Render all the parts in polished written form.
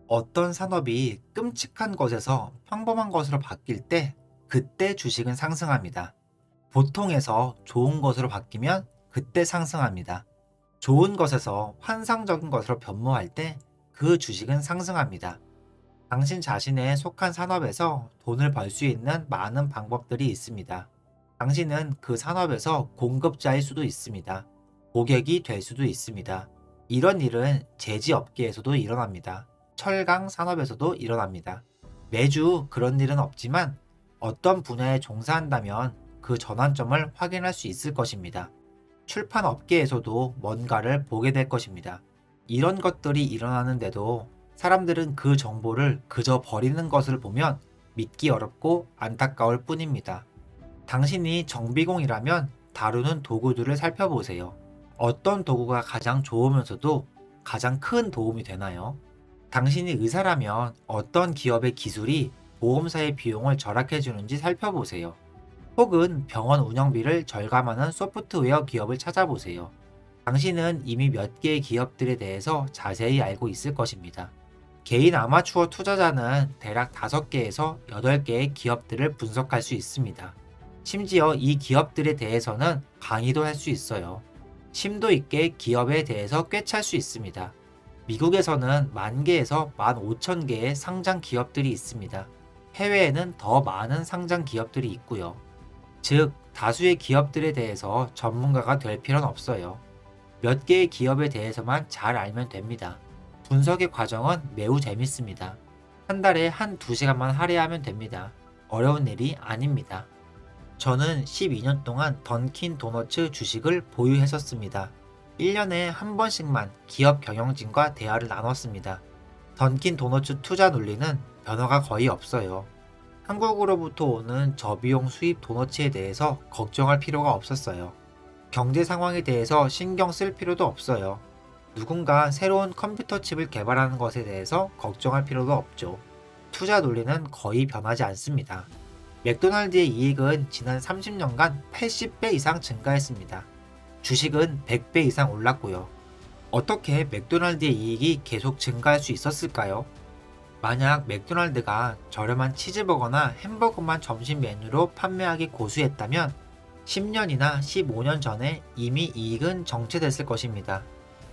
어떤 산업이 끔찍한 것에서 평범한 것으로 바뀔 때 그때 주식은 상승합니다. 보통에서 좋은 것으로 바뀌면 그때 상승합니다. 좋은 것에서 환상적인 것으로 변모할 때 그 주식은 상승합니다. 당신 자신에 속한 산업에서 돈을 벌 수 있는 많은 방법들이 있습니다. 당신은 그 산업에서 공급자일 수도 있습니다. 고객이 될 수도 있습니다. 이런 일은 제지업계에서도 일어납니다. 철강 산업에서도 일어납니다. 매주 그런 일은 없지만 어떤 분야에 종사한다면 그 전환점을 확인할 수 있을 것입니다. 출판 업계에서도 뭔가를 보게 될 것입니다. 이런 것들이 일어나는데도 사람들은 그 정보를 그저 버리는 것을 보면 믿기 어렵고 안타까울 뿐입니다. 당신이 정비공이라면 다루는 도구들을 살펴보세요. 어떤 도구가 가장 좋으면서도 가장 큰 도움이 되나요? 당신이 의사라면 어떤 기업의 기술이 보험사의 비용을 절약해 주는지 살펴보세요. 혹은 병원 운영비를 절감하는 소프트웨어 기업을 찾아보세요. 당신은 이미 몇 개의 기업들에 대해서 자세히 알고 있을 것입니다. 개인 아마추어 투자자는 대략 5개에서 8개의 기업들을 분석할 수 있습니다. 심지어 이 기업들에 대해서는 강의도 할 수 있어요. 심도 있게 기업에 대해서 꿰찰 수 있습니다. 미국에서는 10,000개에서 15,000개의 상장 기업들이 있습니다. 해외에는 더 많은 상장 기업들이 있고요. 즉, 다수의 기업들에 대해서 전문가가 될 필요는 없어요. 몇 개의 기업에 대해서만 잘 알면 됩니다. 분석의 과정은 매우 재밌습니다. 한 달에 한 2시간만 할애하면 됩니다. 어려운 일이 아닙니다. 저는 12년 동안 던킨 도너츠 주식을 보유했었습니다. 1년에 한 번씩만 기업 경영진과 대화를 나눴습니다. 던킨 도너츠 투자 논리는 변화가 거의 없어요. 한국으로부터 오는 저비용 수입 도너츠에 대해서 걱정할 필요가 없었어요. 경제 상황에 대해서 신경 쓸 필요도 없어요. 누군가 새로운 컴퓨터 칩을 개발하는 것에 대해서 걱정할 필요도 없죠. 투자 논리는 거의 변하지 않습니다. 맥도날드의 이익은 지난 30년간 80배 이상 증가했습니다. 주식은 100배 이상 올랐고요. 어떻게 맥도날드의 이익이 계속 증가할 수 있었을까요? 만약 맥도날드가 저렴한 치즈버거나 햄버거만 점심 메뉴로 판매하기 고수했다면 10년이나 15년 전에 이미 이익은 정체됐을 것입니다.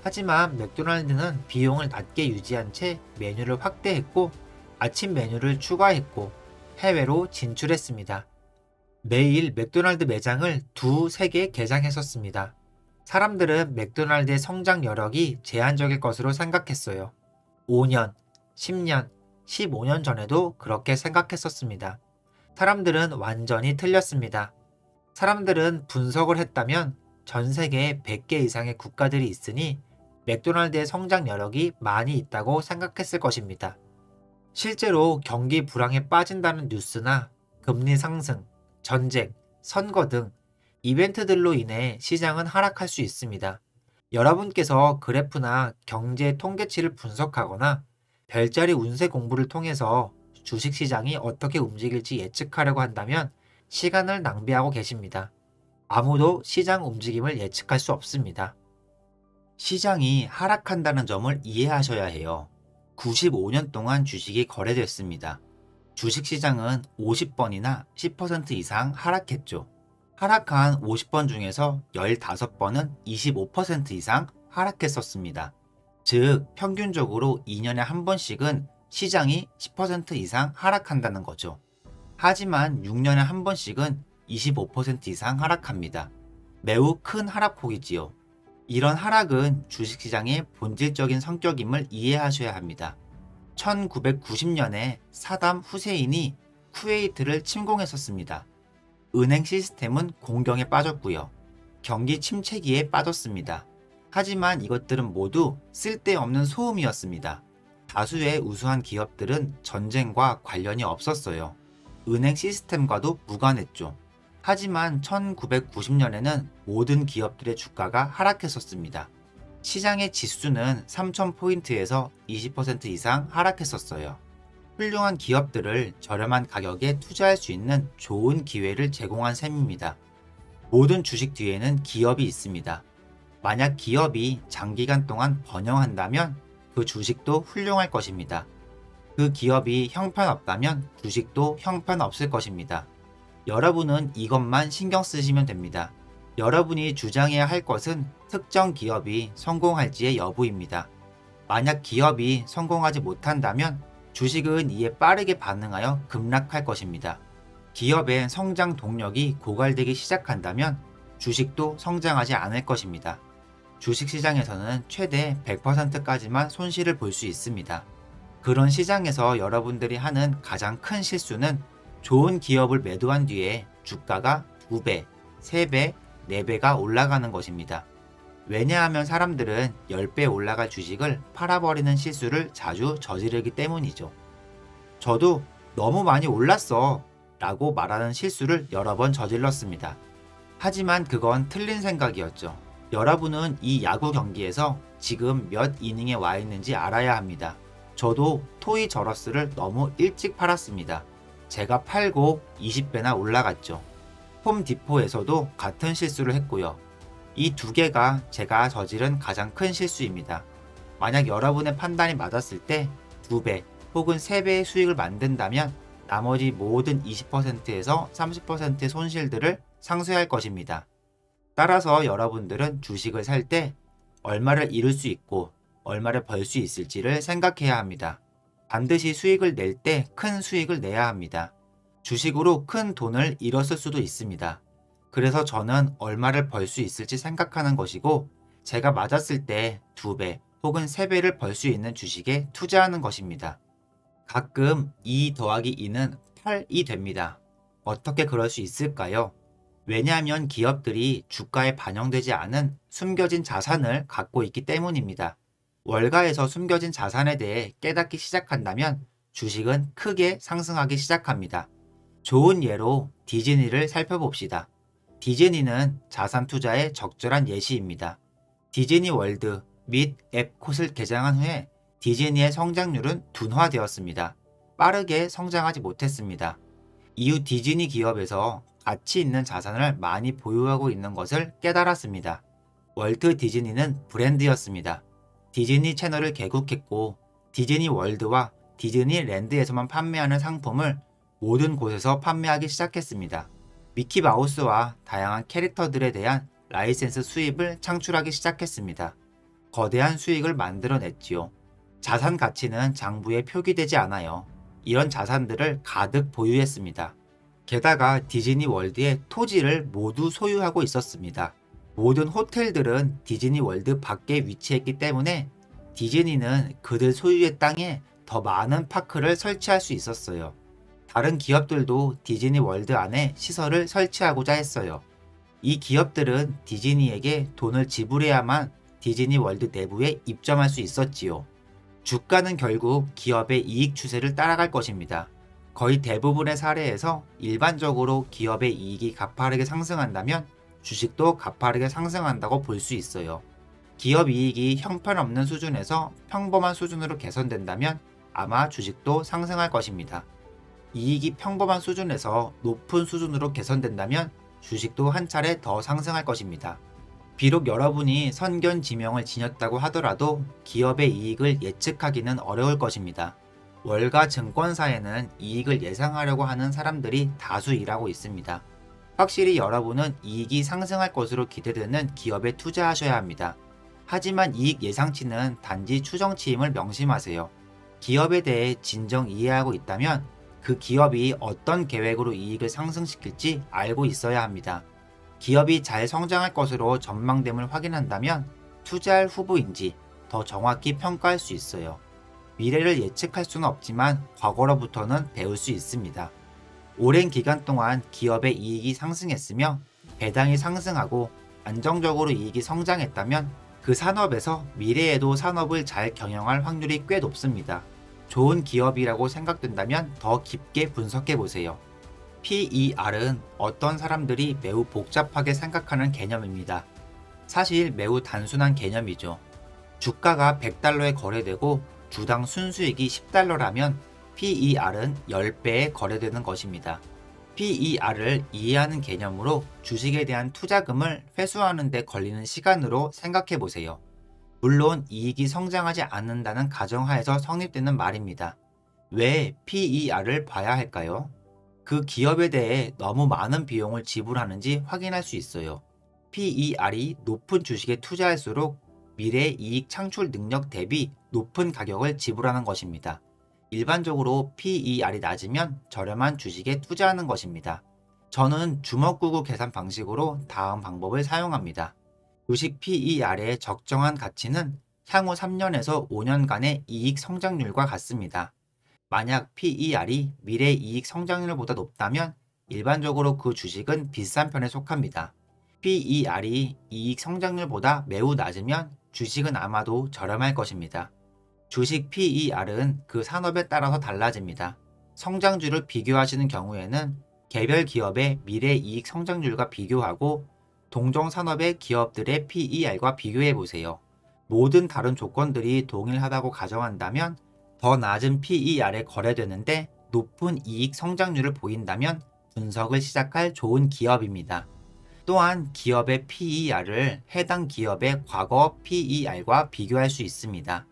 하지만 맥도날드는 비용을 낮게 유지한 채 메뉴를 확대했고 아침 메뉴를 추가했고 해외로 진출했습니다. 매일 맥도날드 매장을 2~3개 개장했었습니다. 사람들은 맥도날드의 성장 여력이 제한적일 것으로 생각했어요. 5년, 10년, 15년 전에도 그렇게 생각했었습니다. 사람들은 완전히 틀렸습니다. 사람들은 분석을 했다면 전 세계에 100개 이상의 국가들이 있으니 맥도날드의 성장 여력이 많이 있다고 생각했을 것입니다. 실제로 경기 불황에 빠진다는 뉴스나 금리 상승, 전쟁, 선거 등 이벤트들로 인해 시장은 하락할 수 있습니다. 여러분께서 그래프나 경제 통계치를 분석하거나 별자리 운세 공부를 통해서 주식시장이 어떻게 움직일지 예측하려고 한다면 시간을 낭비하고 계십니다. 아무도 시장 움직임을 예측할 수 없습니다. 시장이 하락한다는 점을 이해하셔야 해요. 95년 동안 주식이 거래됐습니다. 주식시장은 50번이나 10% 이상 하락했죠. 하락한 50번 중에서 15번은 25% 이상 하락했었습니다. 즉, 평균적으로 2년에 한 번씩은 시장이 10% 이상 하락한다는 거죠. 하지만 6년에 한 번씩은 25% 이상 하락합니다. 매우 큰 하락폭이지요. 이런 하락은 주식시장의 본질적인 성격임을 이해하셔야 합니다. 1990년에 사담 후세인이 쿠웨이트를 침공했었습니다. 은행 시스템은 공경에 빠졌고요. 경기 침체기에 빠졌습니다. 하지만 이것들은 모두 쓸데없는 소음이었습니다. 다수의 우수한 기업들은 전쟁과 관련이 없었어요. 은행 시스템과도 무관했죠. 하지만 1990년에는 모든 기업들의 주가가 하락했었습니다. 시장의 지수는 3,000포인트에서 20% 이상 하락했었어요. 훌륭한 기업들을 저렴한 가격에 투자할 수 있는 좋은 기회를 제공한 셈입니다. 모든 주식 뒤에는 기업이 있습니다. 만약 기업이 장기간 동안 번영한다면 그 주식도 훌륭할 것입니다. 그 기업이 형편없다면 주식도 형편없을 것입니다. 여러분은 이것만 신경 쓰시면 됩니다. 여러분이 주장해야 할 것은 특정 기업이 성공할지의 여부입니다. 만약 기업이 성공하지 못한다면 주식은 이에 빠르게 반응하여 급락할 것입니다. 기업의 성장 동력이 고갈되기 시작한다면 주식도 성장하지 않을 것입니다. 주식시장에서는 최대 100%까지만 손실을 볼 수 있습니다. 그런 시장에서 여러분들이 하는 가장 큰 실수는 좋은 기업을 매도한 뒤에 주가가 2배, 3배, 4배가 올라가는 것입니다. 왜냐하면 사람들은 10배 올라갈 주식을 팔아버리는 실수를 자주 저지르기 때문이죠. 저도 너무 많이 올랐어 라고 말하는 실수를 여러 번 저질렀습니다. 하지만 그건 틀린 생각이었죠. 여러분은 이 야구 경기에서 지금 몇 이닝에 와 있는지 알아야 합니다. 저도 토이저러스를 너무 일찍 팔았습니다. 제가 팔고 20배나 올라갔죠. 홈디포에서도 같은 실수를 했고요. 이 두 개가 제가 저지른 가장 큰 실수입니다. 만약 여러분의 판단이 맞았을 때 2배 혹은 3배의 수익을 만든다면 나머지 모든 20%에서 30%의 손실들을 상쇄할 것입니다. 따라서 여러분들은 주식을 살 때 얼마를 잃을 수 있고 얼마를 벌 수 있을지를 생각해야 합니다. 반드시 수익을 낼 때 큰 수익을 내야 합니다. 주식으로 큰 돈을 잃었을 수도 있습니다. 그래서 저는 얼마를 벌 수 있을지 생각하는 것이고 제가 맞았을 때 2배 혹은 3배를 벌 수 있는 주식에 투자하는 것입니다. 가끔 2 더하기 2는 8이 됩니다. 어떻게 그럴 수 있을까요? 왜냐하면 기업들이 주가에 반영되지 않은 숨겨진 자산을 갖고 있기 때문입니다. 월가에서 숨겨진 자산에 대해 깨닫기 시작한다면 주식은 크게 상승하기 시작합니다. 좋은 예로 디즈니를 살펴봅시다. 디즈니는 자산 투자의 적절한 예시입니다. 디즈니 월드 및 앱콧을 개장한 후에 디즈니의 성장률은 둔화되었습니다. 빠르게 성장하지 못했습니다. 이후 디즈니 기업에서 가치 있는 자산을 많이 보유하고 있는 것을 깨달았습니다. 월트 디즈니는 브랜드였습니다. 디즈니 채널을 개국했고 디즈니 월드와 디즈니랜드에서만 판매하는 상품을 모든 곳에서 판매하기 시작했습니다. 미키마우스와 다양한 캐릭터들에 대한 라이센스 수입을 창출하기 시작했습니다. 거대한 수익을 만들어냈지요. 자산 가치는 장부에 표기되지 않아요. 이런 자산들을 가득 보유했습니다. 게다가 디즈니 월드의 토지를 모두 소유하고 있었습니다. 모든 호텔들은 디즈니 월드 밖에 위치했기 때문에 디즈니는 그들 소유의 땅에 더 많은 파크를 설치할 수 있었어요. 다른 기업들도 디즈니 월드 안에 시설을 설치하고자 했어요. 이 기업들은 디즈니에게 돈을 지불해야만 디즈니 월드 내부에 입점할 수 있었지요. 주가는 결국 기업의 이익 추세를 따라갈 것입니다. 거의 대부분의 사례에서 일반적으로 기업의 이익이 가파르게 상승한다면 주식도 가파르게 상승한다고 볼 수 있어요. 기업 이익이 형편없는 수준에서 평범한 수준으로 개선된다면 아마 주식도 상승할 것입니다. 이익이 평범한 수준에서 높은 수준으로 개선된다면 주식도 한 차례 더 상승할 것입니다. 비록 여러분이 선견지명을 지녔다고 하더라도 기업의 이익을 예측하기는 어려울 것입니다. 월가 증권사에는 이익을 예상하려고 하는 사람들이 다수 일하고 있습니다. 확실히 여러분은 이익이 상승할 것으로 기대되는 기업에 투자하셔야 합니다. 하지만 이익 예상치는 단지 추정치임을 명심하세요. 기업에 대해 진정 이해하고 있다면 그 기업이 어떤 계획으로 이익을 상승시킬지 알고 있어야 합니다. 기업이 잘 성장할 것으로 전망됨을 확인한다면 투자할 후보인지 더 정확히 평가할 수 있어요. 미래를 예측할 수는 없지만 과거로부터는 배울 수 있습니다. 오랜 기간 동안 기업의 이익이 상승했으며 배당이 상승하고 안정적으로 이익이 성장했다면 그 산업에서 미래에도 산업을 잘 경영할 확률이 꽤 높습니다. 좋은 기업이라고 생각된다면 더 깊게 분석해 보세요. PER은 어떤 사람들이 매우 복잡하게 생각하는 개념입니다. 사실 매우 단순한 개념이죠. 주가가 100달러에 거래되고 주당 순수익이 10달러라면 PER은 10배에 거래되는 것입니다. PER을 이해하는 개념으로 주식에 대한 투자금을 회수하는 데 걸리는 시간으로 생각해 보세요. 물론 이익이 성장하지 않는다는 가정하에서 성립되는 말입니다. 왜 PER을 봐야 할까요? 그 기업에 대해 너무 많은 비용을 지불하는지 확인할 수 있어요. PER이 높은 주식에 투자할수록 미래 이익 창출 능력 대비 높은 가격을 지불하는 것입니다. 일반적으로 PER이 낮으면 저렴한 주식에 투자하는 것입니다. 저는 주먹구구 계산 방식으로 다음 방법을 사용합니다. 주식 PER의 적정한 가치는 향후 3년에서 5년간의 이익 성장률과 같습니다. 만약 PER이 미래 이익 성장률보다 높다면 일반적으로 그 주식은 비싼 편에 속합니다. PER이 이익 성장률보다 매우 낮으면 주식은 아마도 저렴할 것입니다. 주식 PER은 그 산업에 따라서 달라집니다. 성장률을 비교하시는 경우에는 개별 기업의 미래 이익 성장률과 비교하고 동종 산업의 기업들의 PER과 비교해 보세요. 모든 다른 조건들이 동일하다고 가정한다면 더 낮은 PER에 거래되는데 높은 이익 성장률을 보인다면 분석을 시작할 좋은 기업입니다. 또한 기업의 PER을 해당 기업의 과거 PER과 비교할 수 있습니다.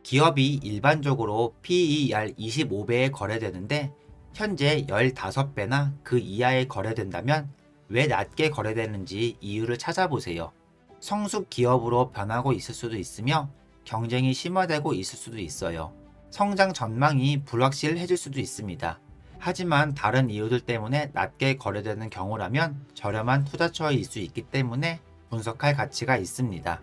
기업이 일반적으로 PER 25배에 거래되는데 현재 15배나 그 이하에 거래된다면 왜 낮게 거래되는지 이유를 찾아보세요. 성숙 기업으로 변하고 있을 수도 있으며 경쟁이 심화되고 있을 수도 있어요. 성장 전망이 불확실해질 수도 있습니다. 하지만 다른 이유들 때문에 낮게 거래되는 경우라면 저렴한 투자처일 수 있기 때문에 분석할 가치가 있습니다.